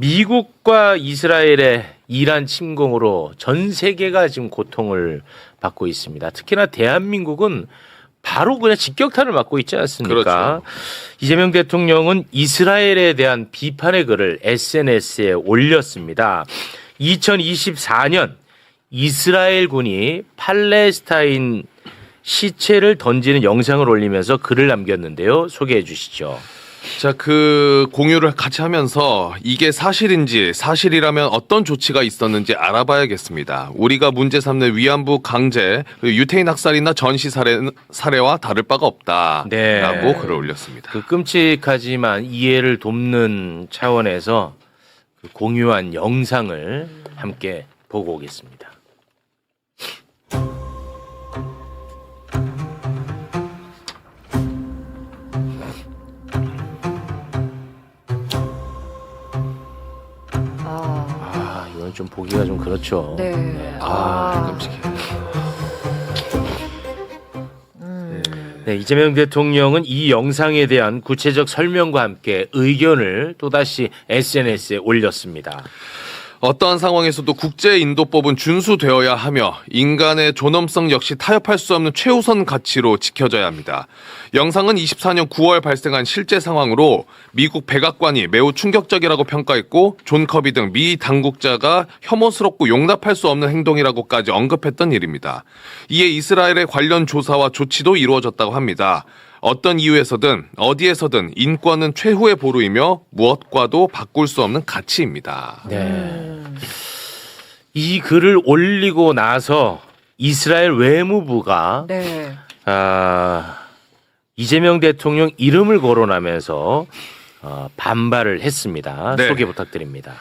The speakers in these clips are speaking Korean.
미국과 이스라엘의 이란 침공으로 전 세계가 지금 고통을 받고 있습니다. 특히나 대한민국은 바로 그냥 직격탄을 맞고 있지 않습니까? 그렇죠. 이재명 대통령은 이스라엘에 대한 비판의 글을 SNS에 올렸습니다. 2024년 이스라엘 군이 팔레스타인 시체를 던지는 영상을 올리면서 글을 남겼는데요. 소개해 주시죠. 자, 그 공유를 같이 하면서 이게 사실인지 사실이라면 어떤 조치가 있었는지 알아봐야겠습니다. 우리가 문제 삼는 위안부 강제, 유태인 학살이나 전시 사례와 다를 바가 없다라고 네. 글을 올렸습니다. 그 끔찍하지만 이해를 돕는 차원에서 그 공유한 영상을 함께 보고 오겠습니다. 이건 좀 보기가 좀 그렇죠. 네. 끔찍해. 네, 이재명 대통령은 이 영상에 대한 구체적 설명과 함께 의견을 또다시 SNS에 올렸습니다. 어떠한 상황에서도 국제인도법은 준수되어야 하며 인간의 존엄성 역시 타협할 수 없는 최우선 가치로 지켜져야 합니다. 영상은 24년 9월 발생한 실제 상황으로 미국 백악관이 매우 충격적이라고 평가했고 존 커비 등 미 당국자가 혐오스럽고 용납할 수 없는 행동이라고까지 언급했던 일입니다. 이에 이스라엘의 관련 조사와 조치도 이루어졌다고 합니다. 어떤 이유에서든 어디에서든 인권은 최후의 보루이며 무엇과도 바꿀 수 없는 가치입니다. 네. 이 글을 올리고 나서 이스라엘 외무부가 네. 이재명 대통령 이름을 거론하면서 반발을 했습니다. 네. 소개 부탁드립니다.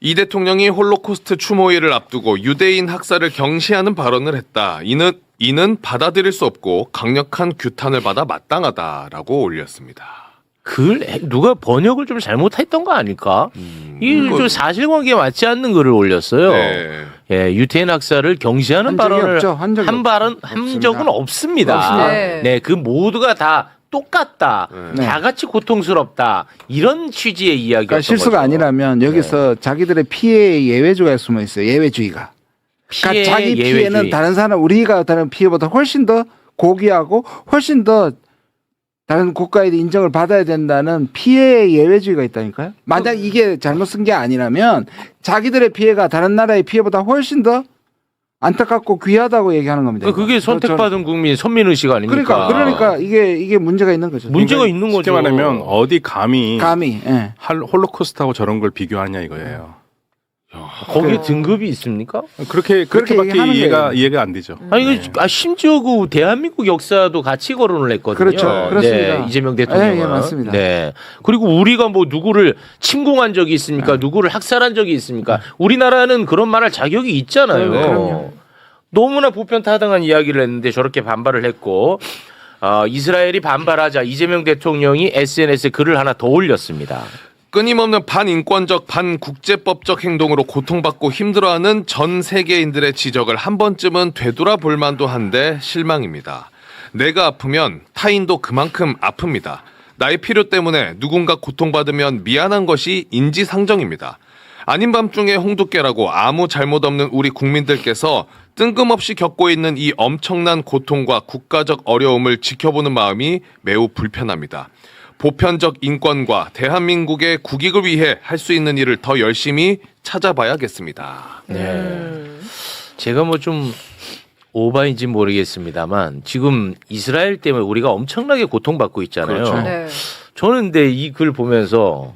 이 대통령이 홀로코스트 추모일을 앞두고 유대인 학살을 경시하는 발언을 했다. 이는 받아들일 수 없고 강력한 규탄을 받아 마땅하다라고 올렸습니다. 누가 번역을 좀 잘못했던 거 아닐까? 이 좀 사실관계에 맞지 않는 글을 올렸어요. 네. 예, 유태인 학살을 경시하는 발언을 한 적은 없습니다. 네. 네, 그 모두가 다 똑같다. 네. 다 같이 고통스럽다. 이런 취지의 이야기였던 그러니까 실수가 거죠. 아니라면 여기서 자기들의 피해의 예외주의가 숨어 있어요. 예외주의가. 그러니까 자기 피해는 예외주의. 다른 사람 우리가 다른 피해보다 훨씬 더 고귀하고 훨씬 더 다른 국가에 인정을 받아야 된다는 피해의 예외주의가 있다니까요. 만약 이게 잘못 쓴 게 아니라면 자기들의 피해가 다른 나라의 피해보다 훨씬 더 안타깝고 귀하다고 얘기하는 겁니다. 그게 선택받은 국민 선민의식 아닙니까? 그러니까 이게 문제가 있는 거죠. 문제가 있는 거죠. 쉽게 말하면 어디 감히 예. 홀로코스트하고 저런 걸 비교하냐 이거예요. 거기에 등급이 있습니까? 그렇게밖에 얘기하는 이해가 안 되죠. 아니 심지어 그 대한민국 역사도 같이 거론을 했거든요. 그렇죠. 그렇습니다. 네, 이재명 대통령은. 예, 맞습니다. 네. 그리고 우리가 뭐 누구를 침공한 적이 있습니까? 누구를 학살한 적이 있습니까? 우리나라는 그런 말할 자격이 있잖아요. 그럼요. 너무나 보편타당한 이야기를 했는데 저렇게 반발을 했고 이스라엘이 반발하자 이재명 대통령이 SNS에 글을 하나 더 올렸습니다. 끊임없는 반인권적, 반국제법적 행동으로 고통받고 힘들어하는 전 세계인들의 지적을 한 번쯤은 되돌아볼 만도 한데 실망입니다. 내가 아프면 타인도 그만큼 아픕니다. 나의 필요 때문에 누군가 고통받으면 미안한 것이 인지상정입니다. 아닌 밤중에 홍두깨라고 아무 잘못 없는 우리 국민들께서 뜬금없이 겪고 있는 이 엄청난 고통과 국가적 어려움을 지켜보는 마음이 매우 불편합니다. 보편적 인권과 대한민국의 국익을 위해 할 수 있는 일을 더 열심히 찾아봐야겠습니다. 네. 제가 뭐 좀 오바인지 모르겠습니다만 지금 이스라엘 때문에 우리가 엄청나게 고통받고 있잖아요. 그렇죠. 네. 저는 근데 이 글 보면서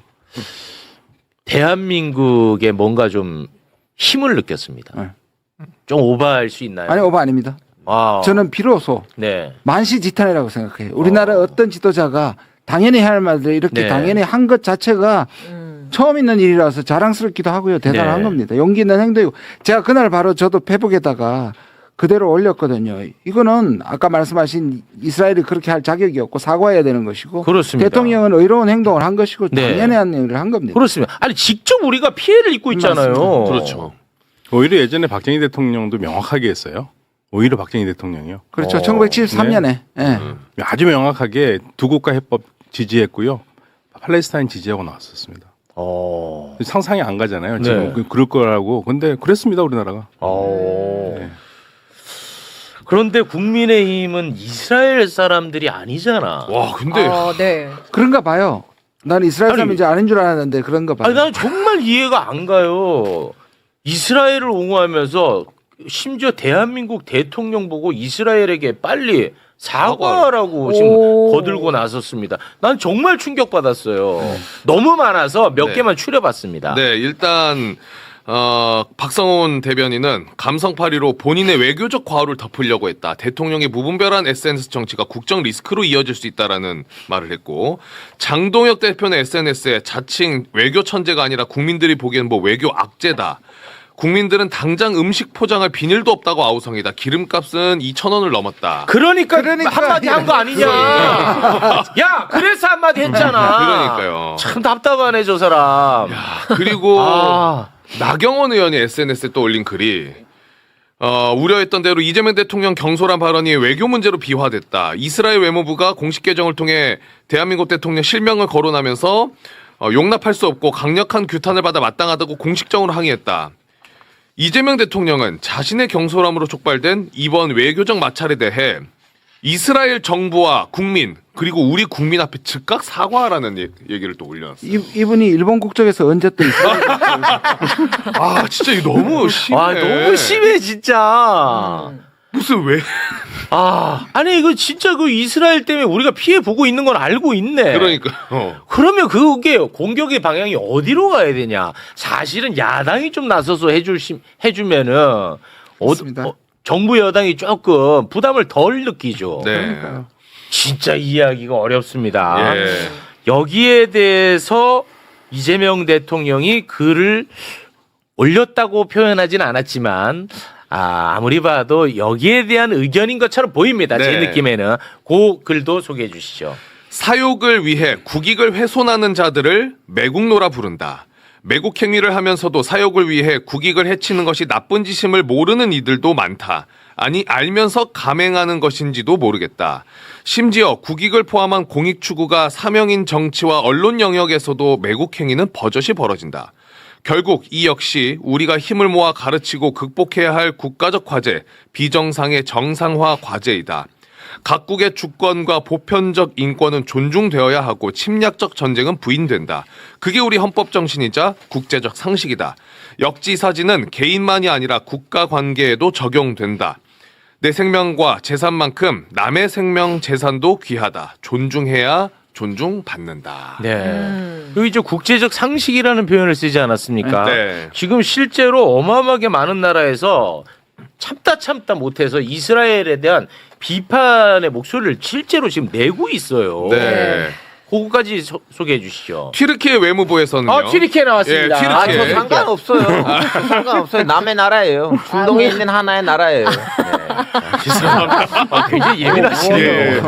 대한민국에 뭔가 좀 힘을 느꼈습니다. 네. 좀 오바할 수 있나요? 아니 오바 아닙니다. 저는 비로소 네. 만시지탄이라고 생각해요. 우리나라 어떤 지도자가 당연히 해야 할 말들 이렇게 네. 당연히 한 것 자체가 처음 있는 일이라서 자랑스럽기도 하고요. 대단한 네. 겁니다. 용기 있는 행동이고 제가 그날 바로 저도 페북에다가 그대로 올렸거든요. 이거는 아까 말씀하신 이스라엘이 그렇게 할 자격이 없고 사과해야 되는 것이고 그렇습니다. 대통령은 의로운 행동을 한 것이고 네. 당연히 한 일을 한 겁니다. 그렇습니다. 아니 직접 우리가 피해를 입고 있잖아요. 맞습니다. 그렇죠. 오히려 예전에 박정희 대통령도 명확하게 했어요. 오히려 박정희 대통령이요. 그렇죠. 1973년에 예. 아주 명확하게 두 국가 해법 지지했고요. 팔레스타인 지지하고 나왔었습니다. 상상이 안 가잖아요. 네. 지금 그럴 거라고. 근데 그랬습니다, 우리나라가. 네. 그런데 국민의힘은 이스라엘 사람들이 아니잖아. 와, 근데 네. 그런가 봐요. 난 이스라엘 아니, 사람인지 아닌 줄 알았는데 그런가 봐요. 아니 나는 정말 이해가 안 가요. 이스라엘을 옹호하면서 심지어 대한민국 대통령 보고 이스라엘에게 빨리 사과라고 지금 오. 거들고 나섰습니다. 난 정말 충격받았어요. 너무 많아서 몇 네. 개만 추려봤습니다. 네, 일단 박성훈 대변인은 감성파리로 본인의 외교적 과오를 덮으려고 했다. 대통령의 무분별한 SNS 정치가 국정 리스크로 이어질 수 있다라는 말을 했고, 장동혁 대표는 SNS에 자칭 외교 천재가 아니라 국민들이 보기엔 뭐 외교 악재다. 국민들은 당장 음식 포장할 비닐도 없다고 아우성이다. 기름값은 2,000원을 넘었다. 그러니까 한마디 한 거 아니냐. 야, 그래서 한마디 했잖아. 그러니까요. 참 답답하네, 저 사람. 그리고 아. 나경원 의원이 SNS에 또 올린 글이 우려했던 대로 이재명 대통령 경솔한 발언이 외교 문제로 비화됐다. 이스라엘 외무부가 공식 계정을 통해 대한민국 대통령 실명을 거론하면서 용납할 수 없고 강력한 규탄을 받아 마땅하다고 공식적으로 항의했다. 이재명 대통령은 자신의 경솔함으로 촉발된 이번 외교적 마찰에 대해 이스라엘 정부와 국민 그리고 우리 국민 앞에 즉각 사과하라는 얘기를 또 올려놨어요. 이분이 일본 국적에서 언제 또 이스라엘 아 진짜 이거 너무 심해. 와, 너무 심해, 진짜. 무슨 왜? 아니, 이거 진짜 그 이스라엘 때문에 우리가 피해 보고 있는 건 알고 있네. 그러니까요. 그러면 그게 공격의 방향이 어디로 가야 되냐? 사실은 야당이 좀 나서서 해주면은 맞습니다. 정부 여당이 조금 부담을 덜 느끼죠. 네. 진짜 이해하기가 어렵습니다. 예. 여기에 대해서 이재명 대통령이 글을 올렸다고 표현하진 않았지만 아무리 봐도 여기에 대한 의견인 것처럼 보입니다. 제 네. 느낌에는. 그 글도 소개해 주시죠. 사욕을 위해 국익을 훼손하는 자들을 매국노라 부른다. 매국 행위를 하면서도 사욕을 위해 국익을 해치는 것이 나쁜 짓임을 모르는 이들도 많다. 아니 알면서 감행하는 것인지도 모르겠다. 심지어 국익을 포함한 공익 추구가 사명인 정치와 언론 영역에서도 매국 행위는 버젓이 벌어진다. 결국 이 역시 우리가 힘을 모아 가르치고 극복해야 할 국가적 과제, 비정상의 정상화 과제이다. 각국의 주권과 보편적 인권은 존중되어야 하고 침략적 전쟁은 부인된다. 그게 우리 헌법 정신이자 국제적 상식이다. 역지사지는 개인만이 아니라 국가 관계에도 적용된다. 내 생명과 재산만큼 남의 생명, 재산도 귀하다. 존중해야 존중받는다. 네. 여기 이제 국제적 상식이라는 표현을 쓰지 않았습니까? 네. 지금 실제로 어마어마하게 많은 나라에서 참다 못해서 이스라엘에 대한 비판의 목소리를 실제로 지금 내고 있어요. 네. 그거까지 소개해 주시죠. 튀르키예 외무부에서는요. 튀르키예 나왔습니다. 예, 아, 튀르키예. 저 상관없어요. 저 상관없어요. 남의 나라예요. 중동에 있는 하나의 나라예요. 굉장히 예민하시네요. 예.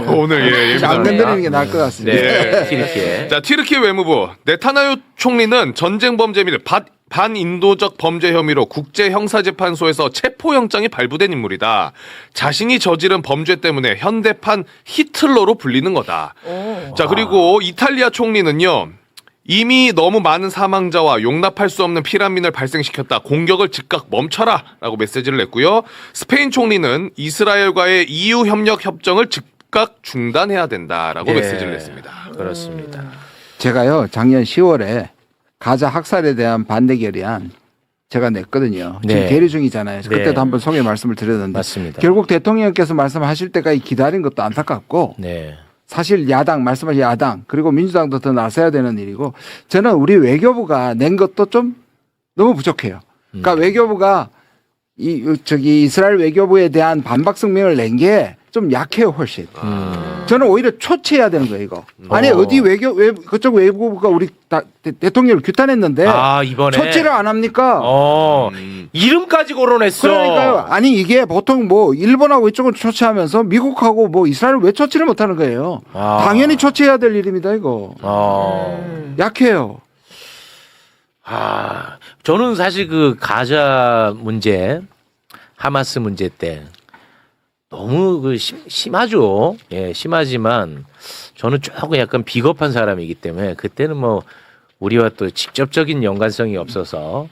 오늘 예, 안 예민합니다. 건드리는 게 나을 것 같습니다. 네, 튀르키예. 자, 튀르키예 외무부 네타냐후 총리는 전쟁 범죄 및 반인도적 범죄 혐의로 국제형사재판소에서 체포영장이 발부된 인물이다. 자신이 저지른 범죄 때문에 현대판 히틀러로 불리는 거다. 자, 그리고 이탈리아 총리는요. 이미 너무 많은 사망자와 용납할 수 없는 피난민을 발생시켰다. 공격을 즉각 멈춰라 라고 메시지를 냈고요. 스페인 총리는 이스라엘과의 EU 협력 협정을 즉각 중단해야 된다라고 네. 메시지를 냈습니다. 그렇습니다. 제가요 작년 10월에 가자 학살에 대한 반대 결의안 제가 냈거든요. 지금 네. 계류 중이잖아요. 그때도 네. 한번 소개 말씀을 드렸는데 맞습니다. 결국 대통령께서 말씀하실 때까지 기다린 것도 안타깝고 네. 사실 야당 말씀하신 야당 그리고 민주당도 더 나서야 되는 일이고 저는 우리 외교부가 낸 것도 좀 너무 부족해요. 그러니까 외교부가 이스라엘 외교부에 대한 반박 성명을 낸 게 좀 약해요 훨씬. 저는 오히려 초치해야 되는 거예요 이거. 아니 어디 그쪽 외교부가 우리 대통령을 규탄했는데 이번에 초치를 안 합니까? 이름까지 거론했어. 그러니까요. 아니 이게 보통 뭐 일본하고 이쪽은 초치하면서 미국하고 뭐 이스라엘을 왜 초치를 못하는 거예요. 당연히 초치해야 될 일입니다 이거. 약해요. 저는 사실 그 가자 문제, 하마스 문제 때 너무 심하죠. 예, 심하지만 저는 조금 약간 비겁한 사람이기 때문에 그때는 뭐 우리와 또 직접적인 연관성이 없어서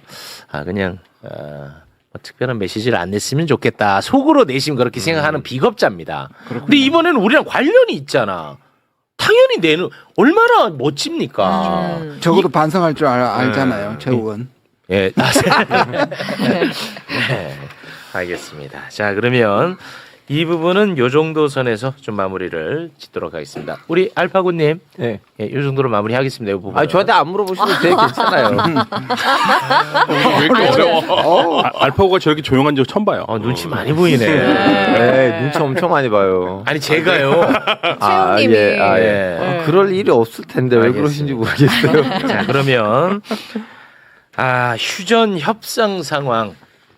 그냥 뭐 특별한 메시지를 안 냈으면 좋겠다. 속으로 내심 그렇게 생각하는 비겁자입니다. 근데 이번에는 우리랑 관련이 있잖아. 당연히 내는 얼마나 멋집니까? 적어도 반성할 줄 알잖아요. 최욱은. 예. 네. 알겠습니다. 자, 그러면 이 부분은 요 정도 선에서 좀 마무리를 짓도록 하겠습니다. 우리 알파고님, 네. 예, 요 정도로 마무리하겠습니다. 이 부분. 아니 저한테 안 물어보시면 되게 괜찮아요. 왜 이렇게 어려워? 알파고가 저렇게 조용한 적 처음 봐요. 눈치 많이 보이네. 네, 눈치 엄청 많이 봐요. 아니 제가요. 최욱님이. 예. 그럴 일이 없을 텐데 왜 알겠습니다. 그러신지 모르겠어요. 자, 그러면 휴전 협상 상황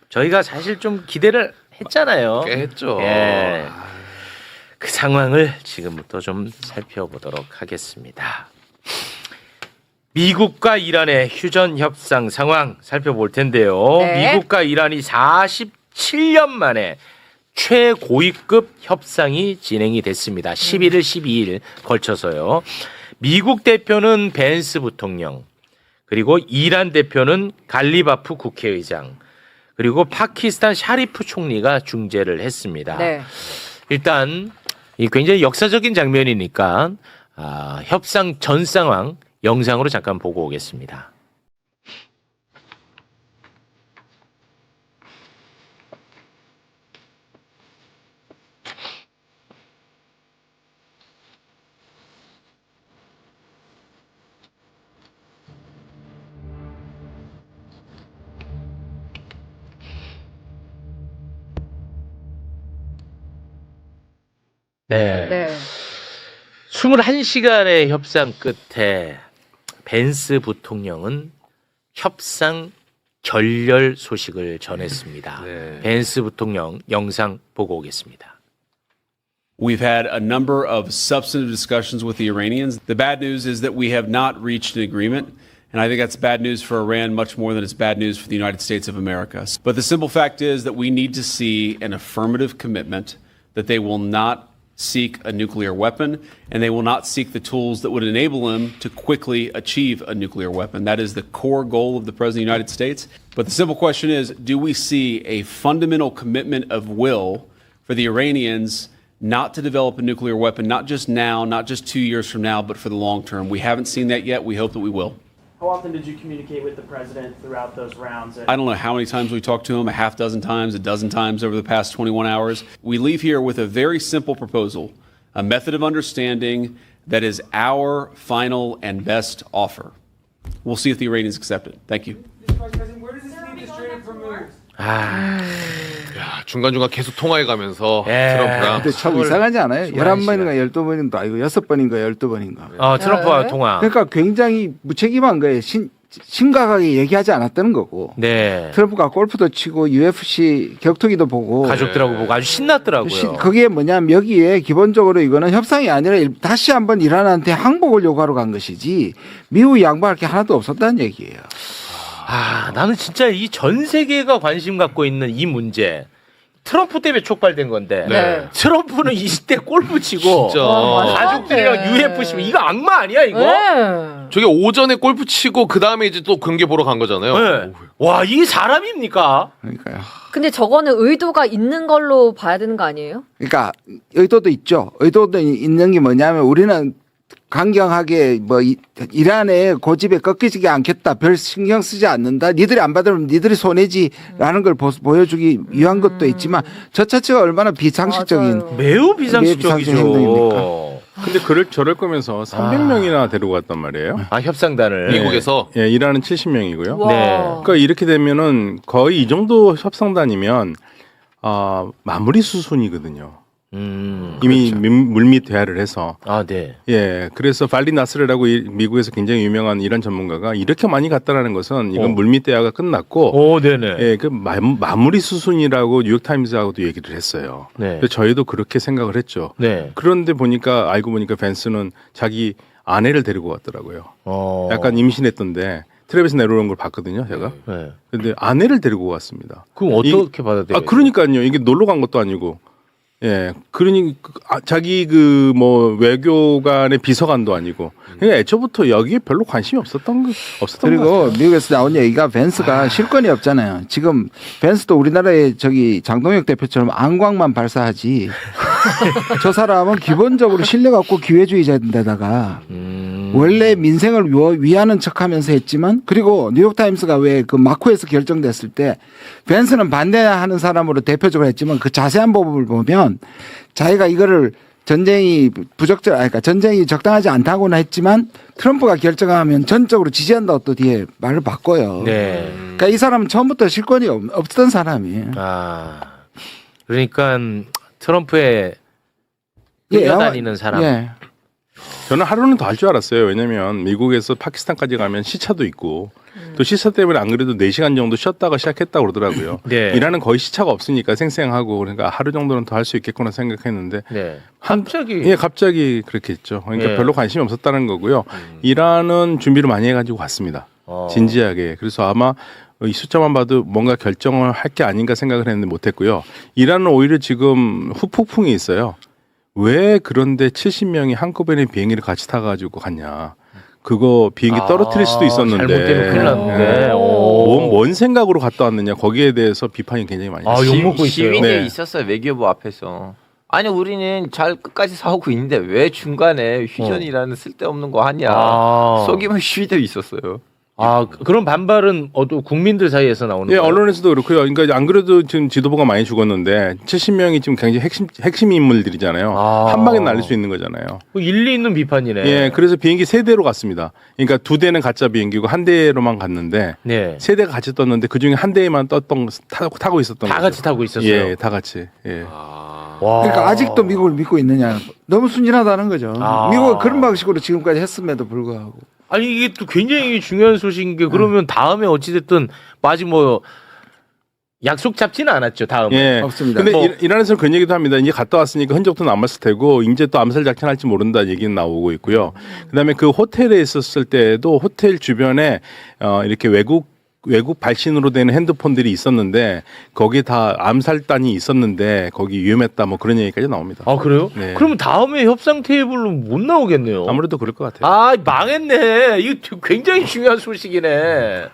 저희가 사실 좀 기대를 했잖아요. 꽤 했죠. 예. 그 상황을 지금부터 좀 살펴보도록 하겠습니다. 미국과 이란의 휴전 협상 상황 살펴볼 텐데요. 네. 미국과 이란이 47년 만에 최고위급 협상이 진행이 됐습니다. 11일, 12일 걸쳐서요. 미국 대표는 벤스 부통령, 그리고 이란 대표는 갈리바프 국회의장, 그리고 파키스탄 샤리프 총리가 중재를 했습니다. 네. 일단 이 굉장히 역사적인 장면이니까 협상 전 상황 영상으로 잠깐 보고 오겠습니다. 네. 네. 21시간의 협상 끝에 벤스 부통령은 협상 결렬 소식을 전했습니다. 네. 벤스 부통령 영상 보고 오겠습니다. We've had a number of substantive discussions with the Iranians. The bad news is that we have not reached an agreement. And I think that's bad news for Iran much more than it's bad news for the United States of America. But the simple fact is that we need to see an affirmative commitment that they will not seek a nuclear weapon and they will not seek the tools that would enable them to quickly achieve a nuclear weapon. That is the core goal of the President of the United States. But the simple question is, do we see a fundamental commitment of will for the Iranians not to develop a nuclear weapon, not just now, not just 2 years from now, but for the long term? We haven't seen that yet. We hope that we will. How often did you communicate with the president throughout those rounds? I don't know how many times we talked to him, a half dozen times, a dozen times over the past 21 hours. We leave here with a very simple proposal, a method of understanding that is our final and best offer. We'll see if the Iranians accept it. Thank you. 중간중간 계속 통화해가면서 예. 트럼프랑 근데 참 이상하지 않아요? 11번인가 12번인가 아니고 6번인가 12번인가. 트럼프와 네. 통화. 그러니까 굉장히 무책임한 거예요. 심각하게 얘기하지 않았다는 거고. 네. 트럼프가 골프도 치고 UFC 격투기도 보고. 가족들하고 보고 아주 신났더라고요. 그게 뭐냐면 여기에 기본적으로 이거는 협상이 아니라 다시 한번 이란한테 항복을 요구하러 간 것이지 미국 양보할 게 하나도 없었다는 얘기예요. 나는 진짜 이 전 세계가 관심 갖고 있는 이 문제. 트럼프 때문에 촉발된 건데 네. 트럼프는 20대 골프 치고 진짜. 가족들이랑 UFC 이거 악마 아니야 이거? 네. 저게 오전에 골프 치고 그 다음에 이제 또 경기 보러 간 거잖아요. 네. 와, 이게 사람입니까? 그러니까요. 근데 저거는 의도가 있는 걸로 봐야 되는 거 아니에요? 그러니까 의도도 있죠. 의도도 있는 게 뭐냐면 우리는 강경하게 뭐 이란의 고집에 꺾이지 않겠다. 별 신경 쓰지 않는다. 니들이 안 받으면 니들이 손해지라는 걸 보여주기 위한 것도 있지만 저 자체가 얼마나 비상식적인 맞아요. 매우 비상식적인 행동입니까? 비상식적이죠. 근데 저럴 거면서 300명이나 데리고 갔단 말이에요. 협상단을. 미국에서 예, 이란은 70명이고요. 와. 네. 그러니까 이렇게 되면은 거의 이 정도 협상단이면 마무리 수순이거든요. 이미 물밑 대화를 해서. 네. 예, 그래서 발리 나스르라고 미국에서 굉장히 유명한 이란 전문가가 이렇게 많이 갔다라는 것은 이건 물밑 대화가 끝났고, 네네. 예, 그 마무리 수순이라고 뉴욕타임즈하고도 얘기를 했어요. 네. 그래서 저희도 그렇게 생각을 했죠. 네. 그런데 알고 보니까 벤스는 자기 아내를 데리고 갔더라고요. 약간 임신했던데 텔레비전 내려오는 걸 봤거든요, 제가. 네. 근데 아내를 데리고 갔습니다. 그럼 어떻게 받아들여요? 그러니까요. 이게 놀러 간 것도 아니고. 예, 그러니 자기 그 뭐 외교관의 비서관도 아니고 그러니까 애초부터 여기에 별로 관심이 없었던 것 그리고 같아요. 미국에서 나온 얘기가 벤스가 실권이 없잖아요. 지금 벤스도 우리나라의 저기 장동혁 대표처럼 안광만 발사하지. 저 사람은 기본적으로 신뢰 갖고 기회주의자인데다가 원래 민생을 위하는 척하면서 했지만 그리고 뉴욕타임스가 왜 그 마쿠에서 결정됐을 때 벤스는 반대하는 사람으로 대표적으로 했지만 그 자세한 부분을 보면 자기가 이거를 전쟁이 그러니까 전쟁이 적당하지 않다고는 했지만 트럼프가 결정하면 전적으로 지지한다고 또 뒤에 말을 바꿔요. 네. 그러니까 이 사람은 처음부터 실권이 없던 사람이에요. 아, 그러니까 트럼프에 예, 끌려다니는 사람. 예. 저는 하루는 더 할 줄 알았어요. 왜냐면 미국에서 파키스탄까지 가면 시차도 있고 또 시차 때문에 안 그래도 4시간 정도 쉬었다가 시작했다고 그러더라고요. 네. 이란은 거의 시차가 없으니까 생생하고 그러니까 하루 정도는 더 할 수 있겠구나 생각했는데 네. 갑자기. 예, 갑자기 그렇게 했죠. 그러니까 예. 별로 관심이 없었다는 거고요. 이란은 준비를 많이 해가지고 왔습니다. 진지하게. 그래서 아마 이 숫자만 봐도 뭔가 결정을 할 게 아닌가 생각을 했는데 못했고요. 이란은 오히려 지금 후폭풍이 있어요. 왜 그런데 70명이 한꺼번에 비행기를 같이 타가지고 갔냐. 그거 비행기 떨어뜨릴 수도 있었는데. 잘못되면 큰일 났는데. 예. 뭔 생각으로 갔다 왔느냐. 거기에 대해서 비판이 굉장히 많이 있어요. 욕먹고 있어요. 시위대 네. 있었어요 외교부 앞에서. 아니 우리는 잘 끝까지 싸우고 있는데 왜 중간에 휴전이라는 쓸데없는 거 하냐. 속이면 시위대 있었어요. 아, 그런 반발은 국민들 사이에서 나오는 예, 거예요? 언론에서도 그렇고요. 그러니까 안 그래도 지금 지도부가 많이 죽었는데 70명이 지금 굉장히 핵심 인물들이잖아요. 한 방에 날릴 수 있는 거잖아요. 일리 있는 비판이네. 예, 그래서 비행기 3대로 갔습니다. 그러니까 2대는 가짜 비행기고 1대로만 갔는데 네. 3대가 같이 떴는데 그 중에 1대에만 타고 있었던 다 거죠. 같이 타고 있었어요. 예, 다 같이. 예. 와. 그러니까 아직도 미국을 믿고 있느냐. 너무 순진하다는 거죠. 미국은 그런 방식으로 지금까지 했음에도 불구하고. 아니 이게 또 굉장히 중요한 소식인 게 그러면 다음에 어찌됐든 마지 뭐 약속 잡지는 않았죠. 다음에. 예. 없습니다. 근데 뭐- 이란에서는 그런 얘기도 합니다. 이제 갔다 왔으니까 흔적도 남았을 테고 이제 또 암살 작전할지 모른다 얘기는 나오고 있고요. 그다음에 그 호텔에 있었을 때도 호텔 주변에 이렇게 외국 발신으로 되는 핸드폰들이 있었는데 거기에 다 암살단이 있었는데 거기 위험했다 뭐 그런 얘기까지 나옵니다. 아 그래요? 네. 그러면 다음에 협상 테이블로 못 나오겠네요. 아무래도 그럴 것 같아요. 아 망했네. 이거 굉장히 중요한 소식이네.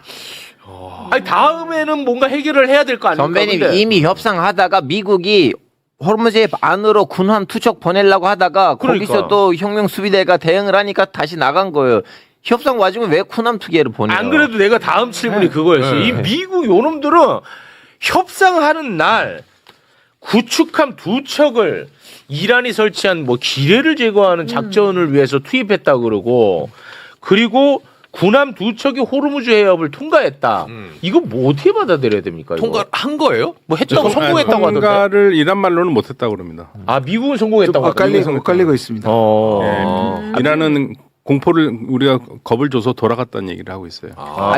아니 다음에는 뭔가 해결을 해야 될 거 아닙니까? 선배님 근데. 이미 협상하다가 미국이 호르무즈 안으로 군함 투척 보내려고 하다가 그러니까. 거기서 또 혁명 수비대가 대응을 하니까 다시 나간 거예요. 협상 와중에 왜 군함 투기를 보내요? 안 그래도 내가 다음 질문이 그거였어요. 이 미국 요놈들은 협상하는 날 구축함 2척을 이란이 설치한 뭐 기뢰를 제거하는 작전을 위해서 투입했다 그러고 그리고 군함 2척이 호르무즈 해협을 통과했다. 이거 뭐 어떻게 받아들여야 됩니까? 이거? 통과한 거예요? 뭐 했다고 성공했다고 하던데. 통과를 이란 말로는 못했다고 그럽니다. 아 미국은 성공했다고 하던데. 엇갈리고 있습니다. 이란은 공포를 우리가 겁을 줘서 돌아갔다는 얘기를 하고 있어요.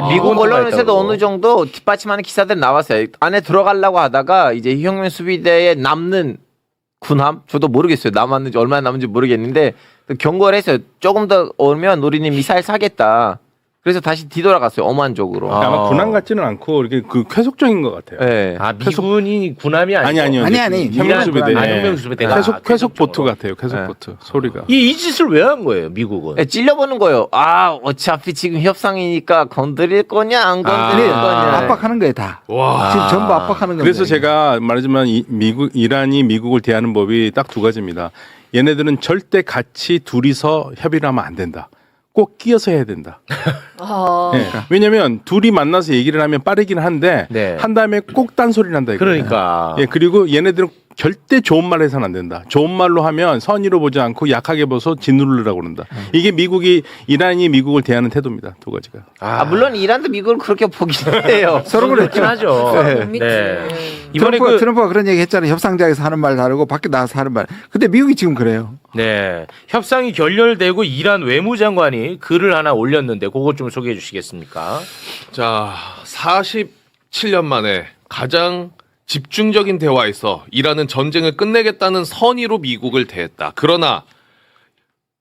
미국 이건 언론에서도 통과했다고. 어느 정도 뒷받침하는 기사들 나왔어요. 안에 들어가려고 하다가 이제 혁명 수비대에 남는 군함 저도 모르겠어요. 남았는지 얼마나 남은지 모르겠는데 경고를 했어요. 조금 더 오면 우리는 미사일 사겠다. 그래서 다시 뒤돌아갔어요. 오만적으로. 아마 군함 같지는 않고 이렇게 그 쾌속적인 것 같아요. 네. 아 미군이 군함이 아니고 아니. 혁명수비대. 혁명수비대가 쾌속 보트 같아요. 쾌속 보트 소리가. 이 짓을 왜 한 거예요, 미국은? 네, 찔려보는 거예요. 아 어차피 지금 협상이니까 건드릴 거냐 안 건드릴 거냐. 압박하는 거예요 다. 와. 지금 전부 압박하는 거예요. 그래서 제가 말하지만 이란이 미국을 대하는 법이 딱 2가지입니다. 얘네들은 절대 같이 둘이서 협의를 하면 안 된다. 꼭 끼어서 해야 된다. 네. 왜냐하면 둘이 만나서 얘기를 하면 빠르긴 한데 네. 한 다음에 꼭 딴소리를 한다. 이거예요. 그러니까. 예, 그리고 얘네들은 절대 좋은 말 해서는 안 된다. 좋은 말로 하면 선의로 보지 않고 약하게 봐서 짓누르려고 그런다. 이게 이란이 미국을 대하는 태도입니다. 2가지가. 아, 물론 이란도 미국을 그렇게 보긴 해요. 서로 그랬죠. 하죠. 못 믿지. 이번에 트럼프가 그런 얘기 했잖아요. 협상장에서 하는 말 다르고 밖에 나가서 하는 말. 근데 미국이 지금 그래요. 네. 협상이 결렬되고 이란 외무장관이 글을 하나 올렸는데 그것 좀 소개해 주시겠습니까? 자, 47년 만에 가장 집중적인 대화에서 이란은 전쟁을 끝내겠다는 선의로 미국을 대했다. 그러나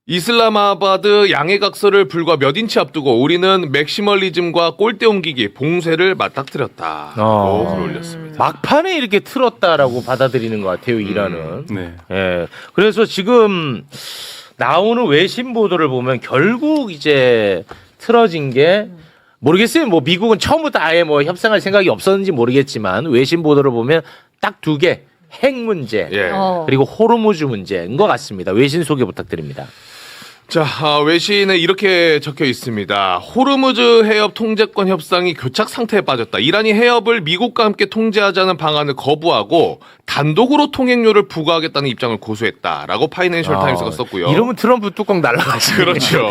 이슬라마바드 양해각서를 불과 몇 인치 앞두고 우리는 맥시멀리즘과 꼴대 옮기기, 봉쇄를 맞닥뜨렸다고 글 올렸습니다. 막판에 이렇게 틀었다라고 받아들이는 것 같아요, 이란은. 네. 예. 그래서 지금 나오는 외신 보도를 보면 결국 이제 틀어진 게 모르겠어요. 뭐 미국은 처음부터 아예 뭐 협상할 생각이 없었는지 모르겠지만 외신 보도를 보면 딱 두 개. 핵 문제 예. 그리고 호르무즈 문제인 것 같습니다. 외신 소개 부탁드립니다. 자, 외신에 이렇게 적혀 있습니다. 호르무즈 해협 통제권 협상이 교착 상태에 빠졌다. 이란이 해협을 미국과 함께 통제하자는 방안을 거부하고 단독으로 통행료를 부과하겠다는 입장을 고수했다라고 파이낸셜 타임스가 썼고요. 이러면 트럼프 뚜껑 날아가지. 그렇죠.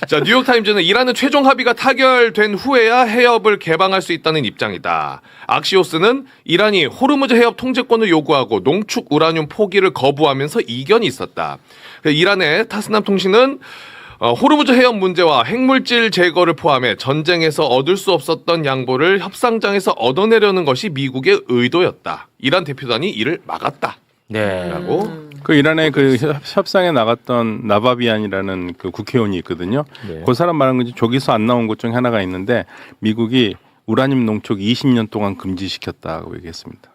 자, 뉴욕타임즈는 이란은 최종 합의가 타결된 후에야 해협을 개방할 수 있다는 입장이다. 악시오스는 이란이 호르무즈 해협 통제권을 요구하고 농축 우라늄 포기를 거부하면서 이견이 있었다. 이란의 타스남 통신은 호르무즈 해협 문제와 핵물질 제거를 포함해 전쟁에서 얻을 수 없었던 양보를 협상장에서 얻어내려는 것이 미국의 의도였다. 이란 대표단이 이를 막았다. 네. 라고. 그 이란의 그 협상에 나갔던 나바비안이라는 그 국회의원이 있거든요. 네. 그 사람 말한 거지 저기서 안 나온 것 중에 하나가 있는데 미국이 우라늄 농축 20년 동안 금지시켰다고 얘기했습니다.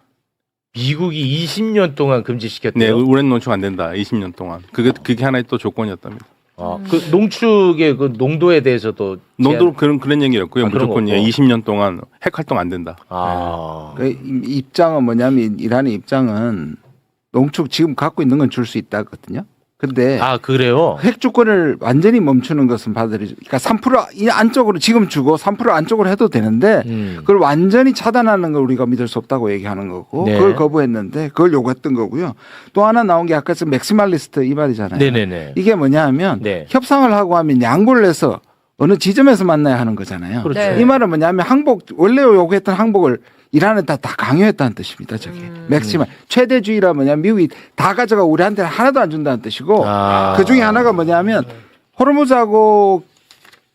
미국이 20년 동안 네, 금지시켰대요. 우라늄 농축 안 된다. 20년 동안. 그게 하나의 또 조건이었답니다. 그 농축의 그 농도에 대해서도 농도 그런 얘기였고요. 그런 무조건 거고. 20년 동안 핵 활동 안 된다. 그 입장은 뭐냐면 이란의 입장은 농축 지금 갖고 있는 건 줄 수 있다거든요. 근데 그래요? 핵 주권을 완전히 멈추는 것은 받아들이죠. 그러니까 3% 안쪽으로 지금 주고 3% 안쪽으로 해도 되는데 그걸 완전히 차단하는 걸 우리가 믿을 수 없다고 얘기하는 거고 네. 그걸 거부했는데 그걸 요구했던 거고요. 또 하나 나온 게 아까 맥시말리스트 이 말이잖아요. 네네네. 이게 뭐냐면 네. 협상을 하고 하면 양보를 해서 어느 지점에서 만나야 하는 거잖아요. 그렇죠. 네. 이 말은 뭐냐면 항복 원래 요구했던 항복을 이란은 다 강요했다는 뜻입니다. 저게 맥시멀 최대주의라 뭐냐면 미국이 다 가져가 우리한테 하나도 안 준다는 뜻이고 그 중에 하나가 뭐냐면 호르무즈하고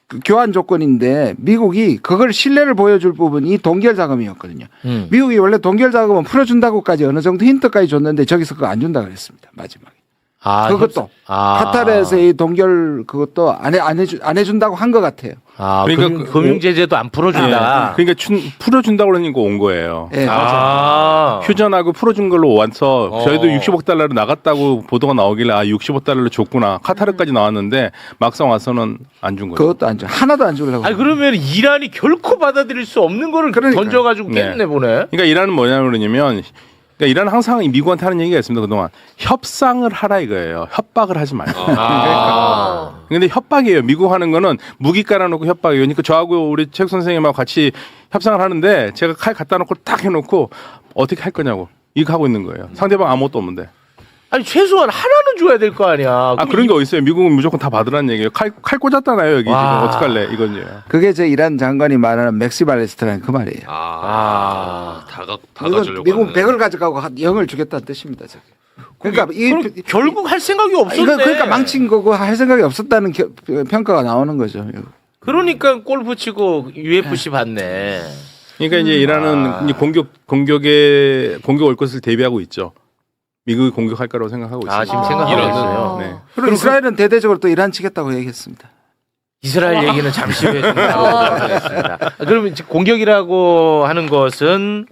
그 교환 조건인데 미국이 그걸 신뢰를 보여줄 부분이 동결 자금이었거든요. 미국이 원래 동결 자금은 풀어준다고까지 어느 정도 힌트까지 줬는데 저기서 그거 안 준다 그랬습니다. 마지막에. 그것도 카타르에서의 동결 그것도 안 해준다고 한 것 같아요. 그러니까 금융 제재도 안 풀어준다. 그러니까 풀어준다고 그러니까 온 거예요. 네, 휴전하고 풀어준 걸로 와서 저희도 60억 달러로 나갔다고 보도가 나오길래 60억 달러를 줬구나. 카타르까지 나왔는데 막상 와서는 안 준 거예요. 그것도 안 줘. 하나도 안 주려고. 그러면 이란이 결코 받아들일 수 없는 거를 그러니까요. 던져가지고 깼네 보네. 그러니까 이란은 뭐냐면 그러니까 이란은 항상 미국한테 하는 얘기가 있습니다. 그동안 협상을 하라 이거예요. 협박을 하지 말고. 근데 협박이에요. 미국 하는 거는 무기 깔아놓고 협박이에요. 그러니까 저하고 우리 책 선생님하고 같이 협상을 하는데 제가 칼 갖다 놓고 딱 해놓고 어떻게 할 거냐고 이거 하고 있는 거예요. 상대방 아무것도 없는데. 최소한 하나는 줘야 될 거 아니야. 그런 게 어딨어요. 미국은 무조건 다 받으라는 얘기예요. 칼 꽂았잖아요. 여기 지금 어떡할래 이건요. 그게 저 이란 장관이 말하는 맥시말리스트라는 그 말이에요. 다 이건 가지려고. 미국 하는. 100을 가져가고 0을 주겠다는 뜻입니다. 저게. 그러니까 결국 할 생각이 없었네. 이거 그러니까 망친 거고 할 생각이 없었다는 평가가 나오는 거죠. 그러니까 골프 치고 UFC 받네. 그러니까 이제 이란은 이제 공격 올 것을 대비하고 있죠. 미국이 공격할 거라고 생각하고 있습니다. 지금 생각하고 이란은? 있어요. 네. 그리고 이스라엘은 대대적으로 또 이란 치겠다고 얘기했습니다. 이스라엘 얘기는 잠시 후에 좀 나오도록 하겠습니다. 그러면 지금 공격이라고 하는 것은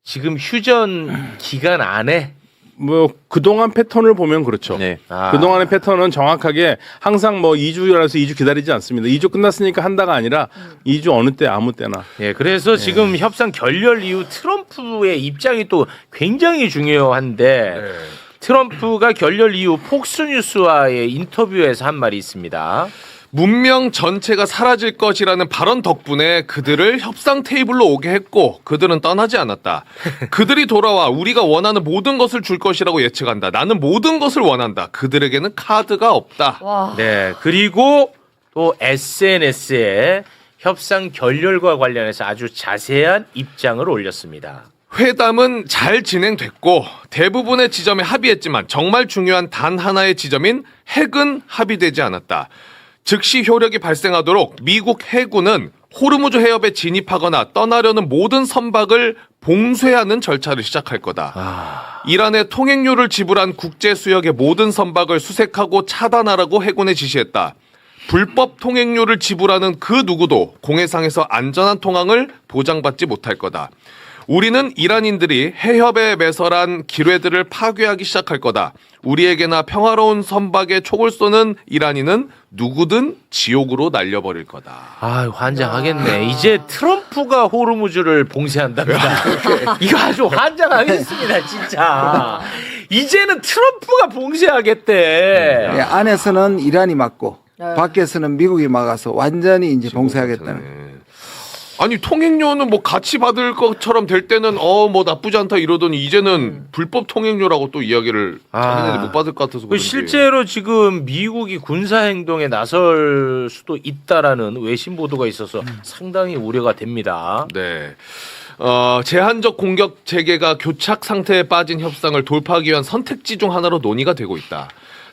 지금 휴전 기간 안에 뭐 그동안 패턴을 보면 그렇죠. 네. 그동안의 패턴은 정확하게 항상 뭐 2주라서 2주 기다리지 않습니다. 2주 끝났으니까 한다가 아니라 2주 어느 때 아무 때나. 그래서 지금 협상 결렬 이후 트럼프의 입장이 또 굉장히 중요한데 트럼프가 결렬 이후 폭스뉴스와의 인터뷰에서 한 말이 있습니다. 문명 전체가 사라질 것이라는 발언 덕분에 그들을 협상 테이블로 오게 했고 그들은 떠나지 않았다. 그들이 돌아와 우리가 원하는 모든 것을 줄 것이라고 예측한다. 나는 모든 것을 원한다. 그들에게는 카드가 없다. 와. 네, 그리고 또 SNS에 협상 결렬과 관련해서 아주 자세한 입장을 올렸습니다. 회담은 잘 진행됐고 대부분의 지점에 합의했지만 정말 중요한 단 하나의 지점인 핵은 합의되지 않았다. 즉시 효력이 발생하도록 미국 해군은 호르무즈 해협에 진입하거나 떠나려는 모든 선박을 봉쇄하는 절차를 시작할 거다. 이란에 통행료를 지불한 국제 수역의 모든 선박을 수색하고 차단하라고 해군에 지시했다. 불법 통행료를 지불하는 그 누구도 공해상에서 안전한 통항을 보장받지 못할 거다. 우리는 이란인들이 해협에 매설한 기뢰들을 파괴하기 시작할 거다. 우리에게나 평화로운 선박에 촉을 쏘는 이란인은 누구든 지옥으로 날려버릴 거다. 아, 환장하겠네. 이제 트럼프가 호르무즈를 봉쇄한답니다. 이거 아주 환장하겠습니다, 진짜. 이제는 트럼프가 봉쇄하겠대. 예, 안에서는 이란이 막고 네. 밖에서는 미국이 막아서 완전히 이제 봉쇄하겠다는. 네. 아니 통행료는 뭐 같이 받을 것처럼 될 때는 뭐 나쁘지 않다 이러더니 이제는 불법 통행료라고 또 이야기를 자기네들 못 받을 것 같아서 그런지. 실제로 지금 미국이 군사 행동에 나설 수도 있다라는 외신 보도가 있어서 상당히 우려가 됩니다. 네. 제한적 공격 체계가 교착 상태에 빠진 협상을 돌파하기 위한 선택지 중 하나로 논의가 되고 있다.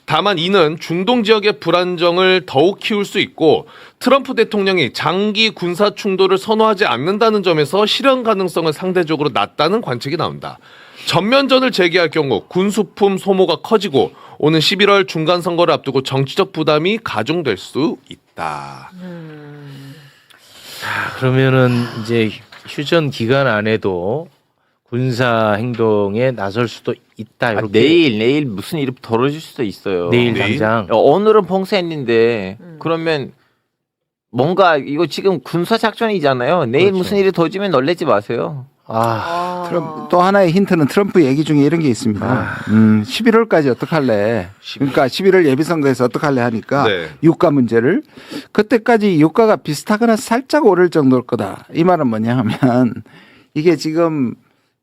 다만 이는 중동 지역의 불안정을 더욱 키울 수 있고 트럼프 대통령이 장기 군사 충돌을 선호하지 않는다는 점에서 실현 가능성은 상대적으로 낮다는 관측이 나온다. 전면전을 재개할 경우 군수품 소모가 커지고 오는 11월 중간 선거를 앞두고 정치적 부담이 가중될 수 있다. 그러면은 이제 휴전 기간 안에도 군사 행동에 나설 수도 있다. 이렇게 내일 무슨 일이 벌어질 수도 있어요. 내일 당장. 오늘은 봉쇄했는데 그러면 뭔가 이거 지금 군사 작전이잖아요. 내일 그렇죠. 무슨 일이 터지면 놀라지 마세요. 트럼프, 또 하나의 힌트는 트럼프 얘기 중에 이런 게 있습니다. 11월까지 어떡할래? 그러니까 11월 예비선거에서 어떡할래 하니까 네. 유가 문제를 그때까지 유가가 비슷하거나 살짝 오를 정도일 거다. 이 말은 뭐냐 하면 이게 지금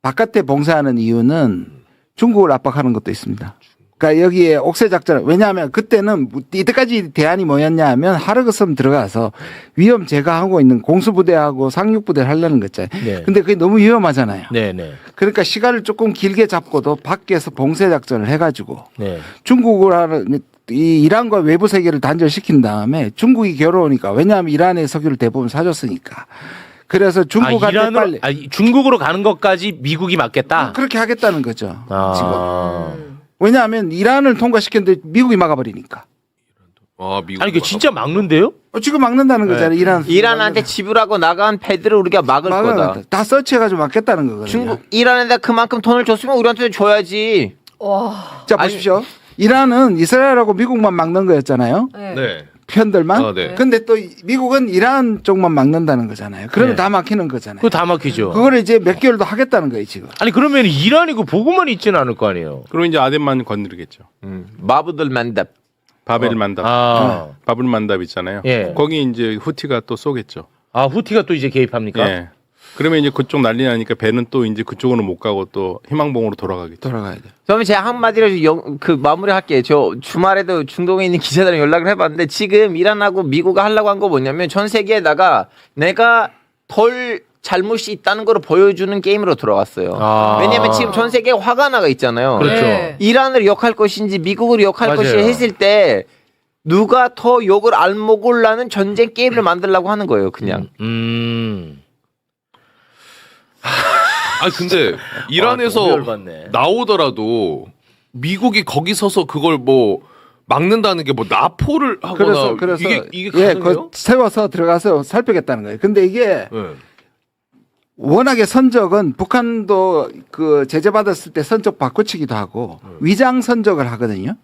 바깥에 봉쇄하는 이유는 중국을 압박하는 것도 있습니다. 그러니까 여기에 옥새 작전, 왜냐하면 그때는 이때까지 대안이 뭐였냐 하면 하르그섬 들어가서 위험 제거하고 있는 공수부대하고 상륙부대를 하려는 거잖아요. 네. 근데 그게 너무 위험하잖아요. 네네. 그러니까 시간을 조금 길게 잡고도 밖에서 봉쇄 작전을 해가지고 네. 중국을 하는 이 이란과 외부 세계를 단절시킨 다음에 중국이 괴로우니까, 왜냐하면 이란의 석유를 대부분 사줬으니까. 그래서 중국한테 빨리 중국으로 가는 것까지 미국이 막겠다. 그렇게 하겠다는 거죠. 지금. 지금. 왜냐하면 이란을 통과시켰는데 미국이 막아버리니까. 미국 아니 이게 진짜 막는데요? 지금 막는다는 거잖아요. 이란한테 지불하고 나간 패드를 우리가 막을 거다. 다 서치해가지고 막겠다는 거거든요. 중국 이란에다 그만큼 돈을 줬으면 우리한테 줘야지. 와. 자 보십시오. 이란은 이스라엘하고 미국만 막는 거였잖아요. 네. 네. 편들만. 네. 근데 또 미국은 이란 쪽만 막는다는 거잖아요. 그러면 네. 다 막히는 거잖아요. 그거 다 막히죠. 그거를 이제 몇 개월 더 하겠다는 거예요 지금. 아니 그러면 이란이 그 보고만 있지는 않을 거 아니에요. 그럼 이제 아덴만 건드리겠죠. 마부들 만답. 바벨 만답. 바벨 만답 있잖아요. 예. 거기 이제 후티가 또 쏘겠죠. 후티가 또 이제 개입합니까? 예. 그러면 이제 그쪽 난리 나니까 배는 또 이제 그쪽으로 못 가고 또 희망봉으로 돌아가겠죠. 돌아가야 돼. 그러면 제가 한마디로 그 마무리할게요. 저 주말에도 중동에 있는 기자들이랑 연락을 해봤는데 지금 이란하고 미국이 하려고 한 거 뭐냐면 전 세계에다가 내가 덜 잘못이 있다는 걸 보여주는 게임으로 들어갔어요. 왜냐면 지금 전 세계에 화가 나가 있잖아요. 그렇죠. 네. 이란을 욕할 것인지 미국을 욕할 맞아요. 것인지 했을 때 누가 더 욕을 알먹으려는 전쟁 게임을 만들려고 하는 거예요. 그냥. 근데 이란에서 너무 열받네. 나오더라도 미국이 거기 서서 그걸 뭐 막는다는 게 뭐 나포를 하거나 그래서 이게 예, 가능해요? 세워서 들어가서 살펴겠다는 거예요. 근데 이게 네. 워낙에 선적은 북한도 그 제재 받았을 때 선적 바꿔치기도 하고 위장 선적을 하거든요.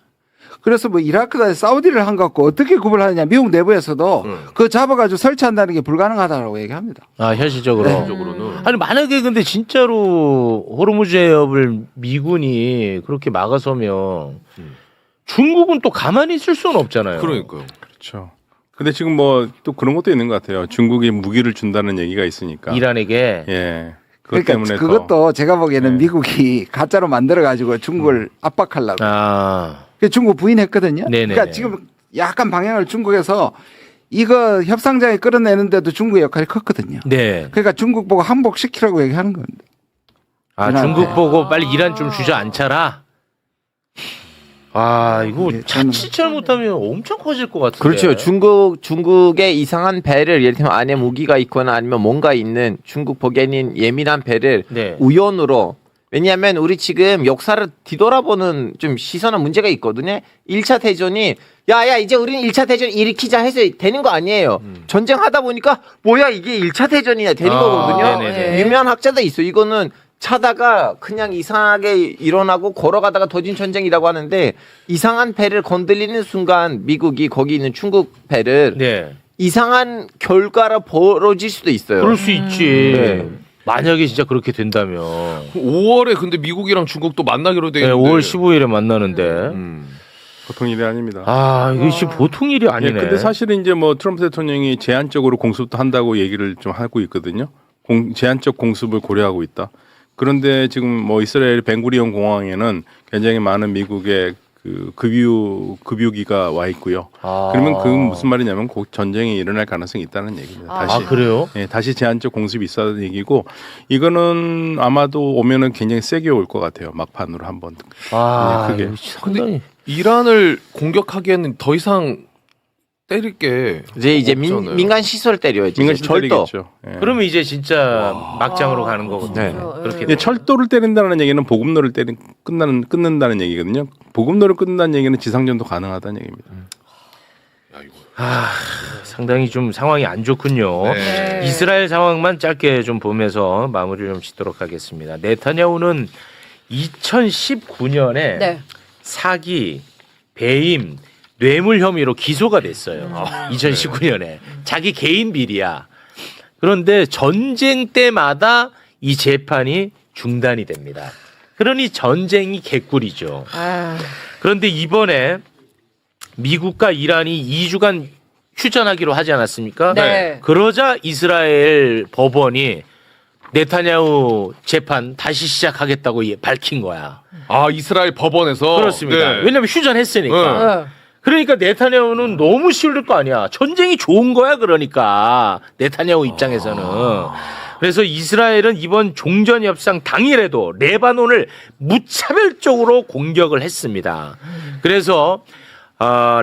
그래서 뭐 이라크나 사우디를 한 것 같고 어떻게 구분하느냐, 미국 내부에서도 그거 잡아가지고 설치한다는 게 불가능하다라고 얘기합니다. 현실적으로. 현실적으로는. 아니 만약에 근데 진짜로 호르무즈 해협을 미군이 그렇게 막아서면 중국은 또 가만히 있을 수는 없잖아요. 그러니까요. 그렇죠. 근데 지금 뭐 또 그런 것도 있는 것 같아요. 중국이 무기를 준다는 얘기가 있으니까. 이란에게. 예. 그것 그러니까 때문에 그것도 제가 보기에는 네. 미국이 가짜로 만들어가지고 중국을 압박하려고. 아. 그래서 중국 부인했거든요. 네네네. 그러니까 지금 약간 방향을 중국에서 이거 협상장에 끌어내는데도 중국의 역할이 컸거든요. 네. 그러니까 중국 보고 항복시키라고 얘기하는 겁니다. 중국 보고 빨리 이란 좀 주저앉혀라. 아 이거 예, 자칫 잘못하면 엄청 커질 것 같은데. 그렇죠. 중국의 이상한 배를 예를 들면 안에 무기가 있거나 아니면 뭔가 있는 중국 보기에는 예민한 배를 네. 우연으로 왜냐하면 우리 지금 역사를 뒤돌아보는 좀 시선한 문제가 있거든요. 1차 대전이 야야 이제 우리는 1차 대전 일으키자 해서 되는 거 아니에요. 전쟁하다 보니까 뭐야 이게 1차 대전이냐 되는 거거든요. 네네네. 유명한 학자도 있어요. 이거는 차다가 그냥 이상하게 일어나고 걸어가다가 터진 전쟁이라고 하는데 이상한 배를 건드리는 순간 미국이 거기 있는 중국 배를 네. 이상한 결과가 벌어질 수도 있어요. 그럴 수 있지. 네. 만약에 진짜 그렇게 된다면 5월에 근데 미국이랑 중국도 만나기로 돼 네, 있는데. 5월 15일에 만나는데 보통 일이 아닙니다. 아 이거 지금 보통 일이 예, 아니네. 근데 사실은 이제 뭐 트럼프 대통령이 제한적으로 공습도 한다고 얘기를 좀 하고 있거든요. 제한적 공습을 고려하고 있다. 그런데 지금 뭐 이스라엘 벤구리온 공항에는 굉장히 많은 미국의 그 급유기가 와 있고요. 그러면 그건 무슨 말이냐면 곧 전쟁이 일어날 가능성이 있다는 얘기입니다. 다시. 아 그래요? 예, 다시 제한적 공습이 있다는 얘기고 이거는 아마도 오면은 굉장히 세게 올 것 같아요. 막판으로 한번. 아 크게. 이거 상당히 이란을 공격하기에는 더 이상 때릴 게 이제 없잖아요. 민간 시설 때려야지. 민간 절도. 시설이겠죠. 예. 그러면 이제 진짜 막장으로 가는 거거든요. 네. 그렇게 이제 철도를 때린다는 얘기는 보급로를 끊는다는 얘기거든요. 보급로를 끊는다는 얘기는 지상전도 가능하다는 얘기입니다. 상당히 좀 상황이 안 좋군요. 네. 이스라엘 상황만 짧게 좀 보면서 마무리를 좀 짓도록 하겠습니다. 네타냐후는 2019년에 네. 사기, 배임, 뇌물 혐의로 기소가 됐어요. 2019년에 자기 개인 비리야. 그런데 전쟁 때마다 이 재판이 중단이 됩니다. 그러니 전쟁이 개꿀이죠. 아, 그런데 이번에 미국과 이란이 2주간 휴전하기로 하지 않았습니까? 네. 그러자 이스라엘 법원이 네타냐후 재판 다시 시작하겠다고 밝힌 거야. 아 이스라엘 법원에서 그렇습니다. 네. 왜냐하면 휴전했으니까. 네. 그러니까 네타냐후는 너무 싫을 거 아니야. 전쟁이 좋은 거야 그러니까 네타냐후 입장에서는. 그래서 이스라엘은 이번 종전 협상 당일에도 레바논을 무차별적으로 공격을 했습니다. 그래서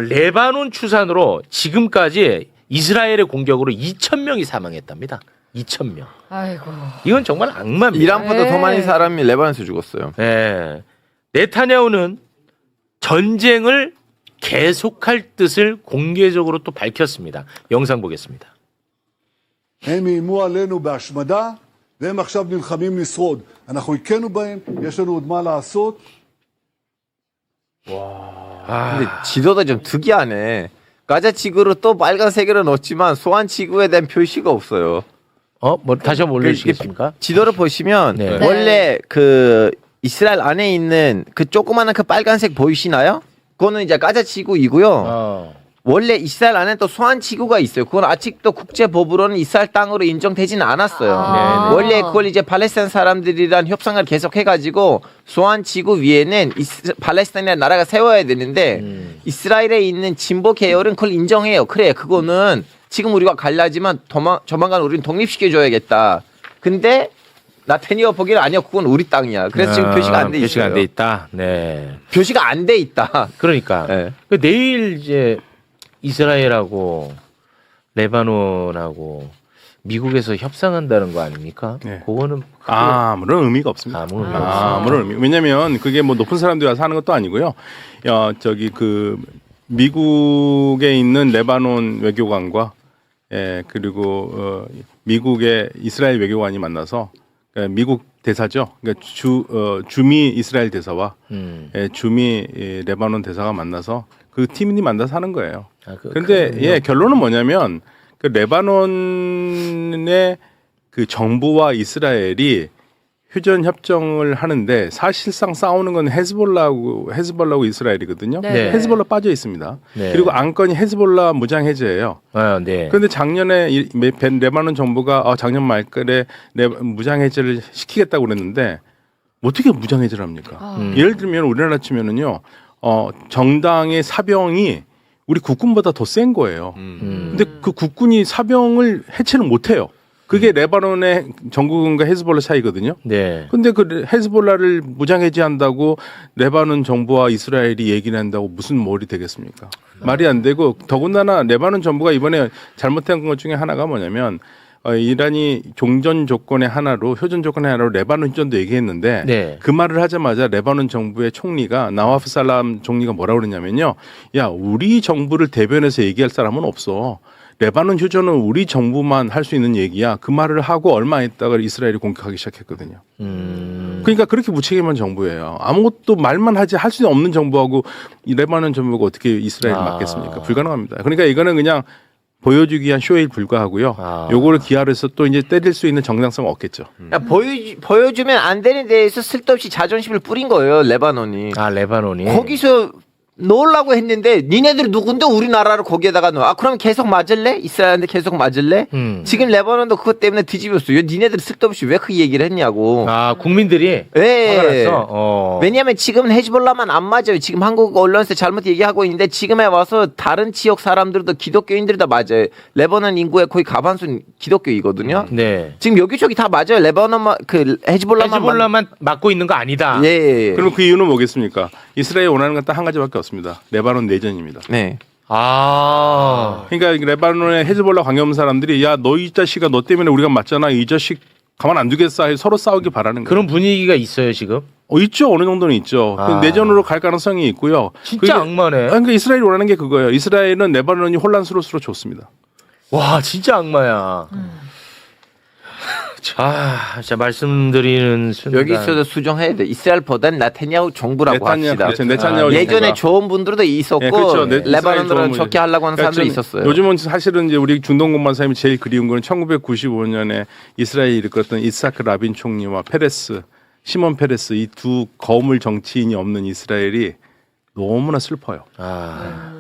레바논 추산으로 지금까지 이스라엘의 공격으로 2,000명이 사망했답니다. 2,000명. 아이고. 이건 정말 악마입니다. 이란보다 더 네. 많은 사람이 레바논에서 죽었어요. 네. 네타냐후는 전쟁을 계속할 뜻을 공개적으로 또 밝혔습니다. 영상 보겠습니다. הם איימו עלינו בהשמדה, והם עכשיו נלחמים לשרוד. אנחנו הכינו בהם, יש לנו עוד מה לעשות. 근데 지도도 좀 특이하네. 가자 지구로 또 빨간색으로 넣었지만 소환 지구에 대한 표시가 없어요. 뭐 다시 한번 올려주시겠습니까? 지도를 보시면 네. 원래 그 이스라엘 안에 있는 그 조그마한 그 빨간색 보이시나요? 그거는 이제 가자 지구이고요. 원래 이스라엘 안에 또 소환 지구가 있어요. 그건 아직도 국제법으로는 이스라엘 땅으로 인정되지는 않았어요. 아. 원래 그걸 이제 팔레스타인 사람들이랑 협상을 계속해가지고 소환 지구 위에는 팔레스타인이라는 나라가 세워야 되는데 이스라엘에 있는 진보 계열은 그걸 인정해요. 그래, 그거는 지금 우리가 갈라지만 조만간 우리는 독립시켜줘야겠다. 근데 나타니어 보기에는 아니야, 그건 우리 땅이야. 그래서 지금 표시가 안 돼 있어요. 표시가 안 돼 있다. 네. 표시가 안 돼 있다. 그러니까 네. 내일 이제 이스라엘하고 레바논하고 미국에서 협상한다는 거 아닙니까? 네. 그거는 아무런 의미가 없습니다. 아무런 의미가 없어요. 아무런 의미. 왜냐하면 그게 뭐 높은 사람들이 와서 하는 것도 아니고요. 저기 그 미국에 있는 레바논 외교관과 그리고 미국의 이스라엘 외교관이 만나서 미국 대사죠. 그러니까 주미 이스라엘 대사와 주미 레바논 대사가 만나서 그 팀이 만나서 하는 거예요. 그런데 결론은 뭐냐면 그 레바논의 그 정부와 이스라엘이 휴전 협정을 하는데 사실상 싸우는 건 헤즈볼라하고 이스라엘이거든요. 네. 헤즈볼라 빠져 있습니다. 네. 그리고 안건이 헤즈볼라 무장 해제예요. 네. 그런데 작년에 레바논 정부가 작년 말에 무장 해제를 시키겠다고 그랬는데 어떻게 무장 해제를 합니까? 예를 들면 우리나라 치면은요, 정당의 사병이 우리 국군보다 더 센 거예요. 근데 그 국군이 사병을 해체를 못 해요. 그게 레바논의 정부군과 헤즈볼라 사이거든요. 네. 근데 그 헤즈볼라를 무장 해제한다고 레바논 정부와 이스라엘이 얘기를 한다고 무슨 몰이 되겠습니까? 말이 안 되고 더군다나 레바논 정부가 이번에 잘못한 것 중에 하나가 뭐냐면 이란이 종전 조건의 하나로 효전 조건의 하나로 레바논 휴전도 얘기했는데 네. 그 말을 하자마자 레바논 정부의 총리가 나와프 살람 총리가 뭐라고 그러냐면요. 야, 우리 정부를 대변해서 얘기할 사람은 없어. 레바논 휴전은 우리 정부만 할 수 있는 얘기야. 그 말을 하고 얼마 있다가 이스라엘이 공격하기 시작했거든요. 그러니까 그렇게 무책임한 정부예요. 아무것도 말만 하지 할 수 없는 정부하고 이 레바논 정부가 어떻게 이스라엘을 막겠습니까? 불가능합니다. 그러니까 이거는 그냥 보여주기 위한 쇼에 불과하고요. 요거를 기하해서 또 이제 때릴 수 있는 정당성은 없겠죠. 야, 보여주면 안 되는 데에서 쓸데없이 자존심을 뿌린 거예요, 레바논이. 아, 레바논이. 거기서 넣으려고 했는데 니네들이 누군데 우리나라를 거기에다가 넣어. 아, 그럼 계속 맞을래? 이스라엘한테 계속 맞을래? 지금 레바논도 그것 때문에 뒤집었어요. 니네들이 쓸데없이 왜 그 얘기를 했냐고. 아, 국민들이 예. 화가 났어? 왜냐하면 지금 헤즈볼라만 안 맞아요. 지금 한국 언론에서 잘못 얘기하고 있는데 지금에 와서 다른 지역 사람들도 기독교인들이 다 맞아요. 레바논 인구의 거의 가반수는 기독교이거든요. 네. 지금 여기저기 다 맞아요. 레바논만 그 헤즈볼라만 맡고 있는 거 아니다. 예. 그럼 그 이유는 뭐겠습니까? 이스라엘이 원하는 건 딱 한 가지밖에 없습니다. 레바논 내전입니다. 네. 아. 그러니까 레바논의 헤즈볼라 관계 없는 사람들이 야, 너 이 자식아 너 때문에 우리가 맞잖아. 이 자식 가만 안 두겠어. 해서 서로 싸우기 바라는 거예요. 그런 분위기가 있어요, 지금? 있죠. 어느 정도는 있죠. 아. 내전으로 갈 가능성이 있고요. 진짜 그게- 악마네. 그러니까 이스라엘이 원하는 게 그거예요. 이스라엘은 레바논이 혼란스러울수록 좋습니다. 와, 진짜 악마야. 아, 진짜 말씀드리는 순간 여기서도 수정해야 돼. 이스라엘보다는 네타냐후 정부라고 합시다. 그렇죠. 네타냐후 예전에 정부가. 좋은 분들도 있었고 예, 그렇죠. 레바논으로 좋게 하려고 하는 사람도 그러니까 있었어요. 요즘은 사실은 이제 우리 중동공만 사람이 제일 그리운 거는 1995년에 이스라엘이 이끌었던 이스하크 라빈 총리와 페레스, 시몬 페레스 이 두 거물 정치인이 없는 이스라엘이 너무나 슬퍼요. 아.